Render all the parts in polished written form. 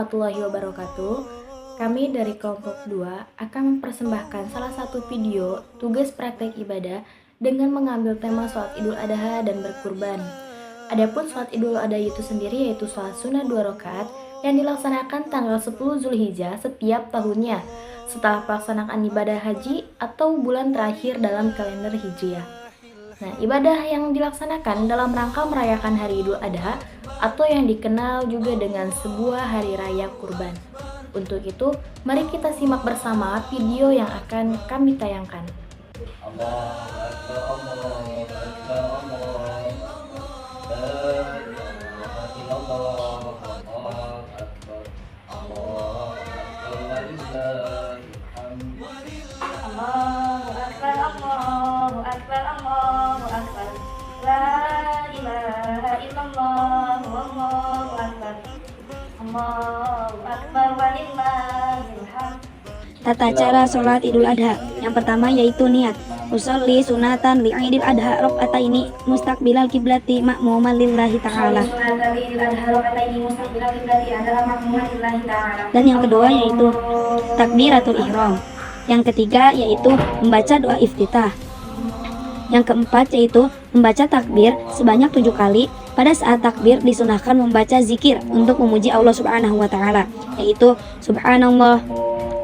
warahmatullahi wabarakatuh. Kami dari kelompok 2 akan mempersembahkan salah satu video tugas praktek ibadah dengan mengambil tema sholat Idul Adha dan berkurban. Adapun sholat Idul Adha itu sendiri yaitu sholat sunnah 2 rakaat yang dilaksanakan tanggal 10 Zulhijjah setiap tahunnya setelah pelaksanaan ibadah haji atau bulan terakhir dalam kalender Hijriah. Nah, ibadah yang dilaksanakan dalam rangka merayakan hari Idul Adha atau yang dikenal juga dengan sebuah hari raya kurban. Untuk itu, mari kita simak bersama video yang akan kami tayangkan. Tata cara sholat Idul Adha. Yang pertama yaitu niat. Usolli sunatan li Idul Adha rakaataini mustaqbilal kiblati ma'muman lillahi ta'ala. Dan yang kedua yaitu takbiratul ihram. Yang ketiga yaitu membaca doa iftitah. Yang keempat yaitu membaca takbir sebanyak 7 kali. Pada saat takbir disunahkan membaca zikir untuk memuji Allah Subhanahu wa taala, yaitu subhanallah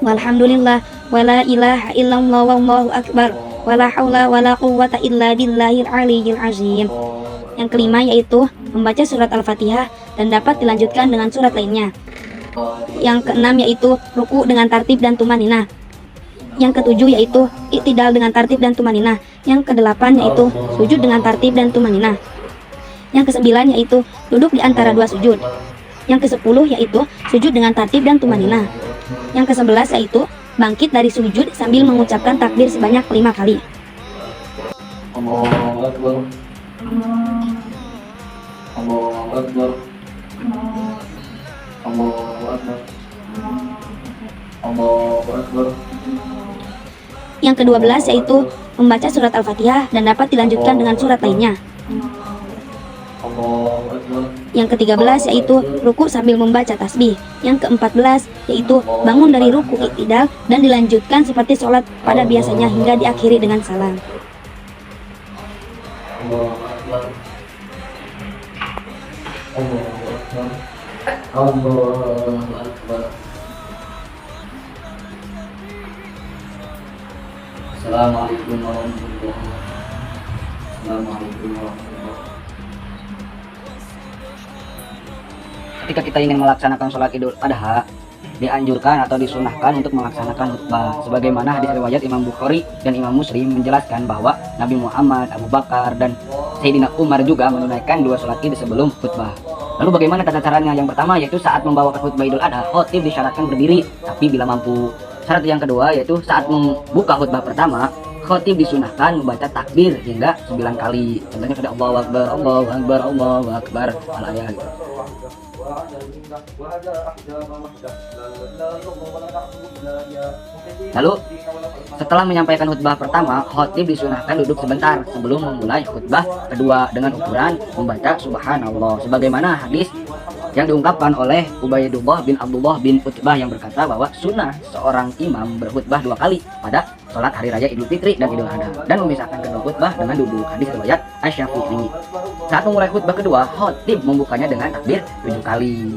walhamdulillah wala ilaha illallah wallahu akbar wala haula wala quwwata illa billahil aliyyil azim. Yang kelima yaitu membaca surat Al-Fatihah dan dapat dilanjutkan dengan surat lainnya. Yang keenam yaitu ruku dengan tartib dan tumaninah. Yang ketujuh yaitu i'tidal dengan tartib dan tumaninah. Yang kedelapan yaitu sujud dengan tartib dan tumaninah. Yang kesembilan yaitu duduk di antara 2 sujud. Yang kesepuluh yaitu sujud dengan tartib dan tumaninah. Yang kesebelas yaitu bangkit dari sujud sambil mengucapkan takbir sebanyak 5 kali. Allahu Akbar. Allahu Akbar. Allahu Akbar. Allahu Akbar. Yang ke-12 yaitu membaca surat Al-Fatihah dan dapat dilanjutkan dengan surat lainnya. Yang ke-13 yaitu ruku sambil membaca tasbih. Yang ke-14 yaitu bangun dari ruku i'tidal dan dilanjutkan seperti sholat pada biasanya hingga diakhiri dengan salam. Assalamualaikum warahmatullahi wabarakatuh. Assalamualaikum warahmatullahi wabarakatuh. Ketika kita ingin melaksanakan sholat Idul Adha, dianjurkan atau disunahkan untuk melaksanakan khutbah. Sebagaimana hadis riwayat Imam Bukhari dan Imam Muslim menjelaskan bahwa Nabi Muhammad, Abu Bakar, dan Sayyidina Umar juga menunaikan 2 sholat Id sebelum khutbah. Lalu bagaimana tata caranya? Yang pertama yaitu saat membawakan khutbah Idul Adha, khotib disyaratkan berdiri tapi bila mampu. Syarat yang kedua yaitu saat membuka khutbah pertama, khotib disunahkan membaca takbir hingga 9 kali. Contohnya pada Allahu Akbar, Allahu Akbar, Allahu Akbar al-ayah gitu. Lalu setelah menyampaikan khutbah pertama, khotib disunahkan duduk sebentar sebelum memulai khutbah kedua dengan ukuran membaca subhanallah, sebagaimana hadis yang diungkapkan oleh Ubaidullah bin Abdullah bin Utbah yang berkata bahwa sunnah seorang imam berkhutbah 2 kali pada sholat hari raya Idul Fitri dan Idul Adha, dan memisahkan kedua khutbah dengan duduk. Hadis riwayat Asy-Syafi'i. Saat memulai khutbah kedua, khotib membukanya dengan takbir 7 kali.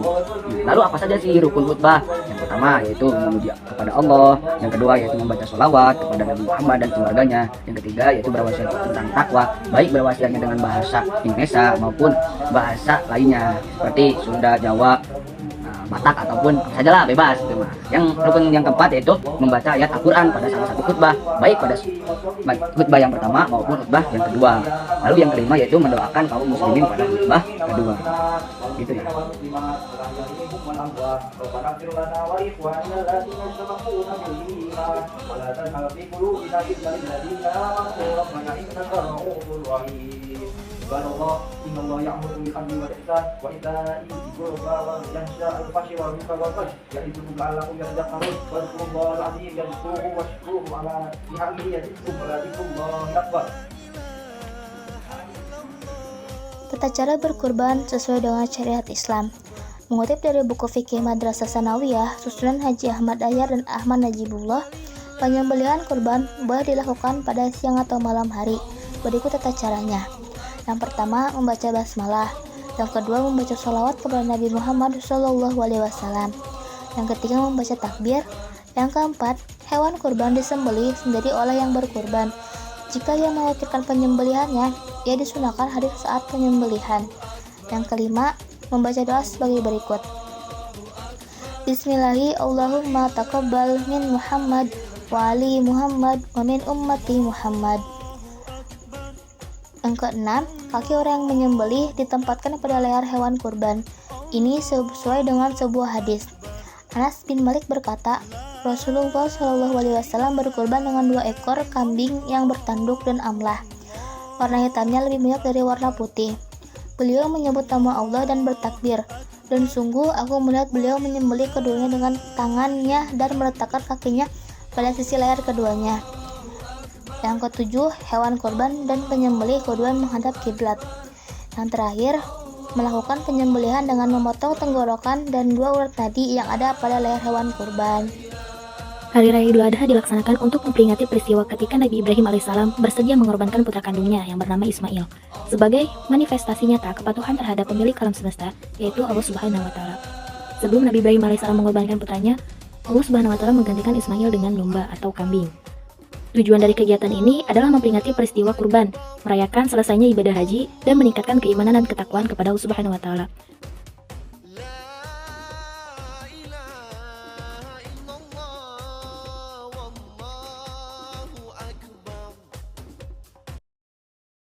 Lalu apa saja sih rukun khutbah? Yang pertama yaitu memuji kepada Allah, yang kedua yaitu membaca sholawat kepada Nabi Muhammad dan keluarganya, yang ketiga yaitu berwasiat tentang takwa, baik berwasiatnya dengan bahasa Indonesia maupun bahasa lainnya seperti Sunda, Jawa, Batak ataupun sajalah bebas gitu mah. Yang rukun yang keempat yaitu membaca ayat Al-Qur'an pada salah satu khutbah, baik pada khutbah yang pertama maupun khutbah yang kedua. Lalu yang kelima yaitu mendoakan kaum muslimin pada khutbah kedua. Gitu ya. Subhanallah, innallaha ya'muru bil 'adli wal ihsan wa ita'i dzil qurba wa yanha 'anil fahsyi wal munkari wal baghi ya'idukum la'allakum tadhakkarun wadhkurullahal 'azim yadhkurukum washkuruhu 'ala ni'amihi yazidkum wa ladhikullahi akbar. Tata cara berkurban sesuai dengan syariat Islam. Mengutip dari buku fikih Madrasah Sanawiyah, susunan Haji Ahmad Ahyar dan Ahmad Najibullah, penyembelihan kurban boleh dilakukan pada siang atau malam hari. Berikut tata caranya. Yang pertama, membaca basmalah. Yang kedua, membaca sholawat kepada Nabi Muhammad SAW. Yang ketiga, membaca takbir. Yang keempat, hewan kurban disembelih sendiri oleh yang berkurban. Jika ia mewakilkan penyembelihannya, ia disunahkan hadir saat penyembelihan. Yang kelima, membaca doa sebagai berikut. Bismillahi Allahumma taqabbal min Muhammad wa ali Muhammad wa min ummati Muhammad. Yang keenam, kaki orang yang menyembelih ditempatkan pada leher hewan kurban. Ini sesuai dengan sebuah hadis. Anas bin Malik berkata, Rasulullah SAW berkurban dengan 2 ekor kambing yang bertanduk dan amlah. Warna hitamnya lebih banyak dari warna putih. Beliau menyebut nama Allah dan bertakbir. Dan sungguh aku melihat beliau menyembelih keduanya dengan tangannya dan meletakkan kakinya pada sisi leher keduanya. Yang ketujuh, hewan korban dan penyembelih kedua menghadap kiblat. Yang terakhir, melakukan penyembelihan dengan memotong tenggorokan dan 2 urat nadi yang ada pada leher hewan kurban. Hari Raya Idul Adha dilaksanakan untuk memperingati peristiwa ketika Nabi Ibrahim alaihissalam bersedia mengorbankan putra kandungnya yang bernama Ismail sebagai manifestasi nyata kepatuhan terhadap pemilik alam semesta, yaitu Allah Subhanahu wa Ta'ala. Sebelum Nabi Ibrahim alaihissalam mengorbankan putranya, Allah Subhanahu wa Ta'ala menggantikan Ismail dengan domba atau kambing. Tujuan dari kegiatan ini adalah memperingati peristiwa kurban, merayakan selesainya ibadah haji, dan meningkatkan keimanan dan ketakwaan kepada Allah Subhanahu wa Ta'ala.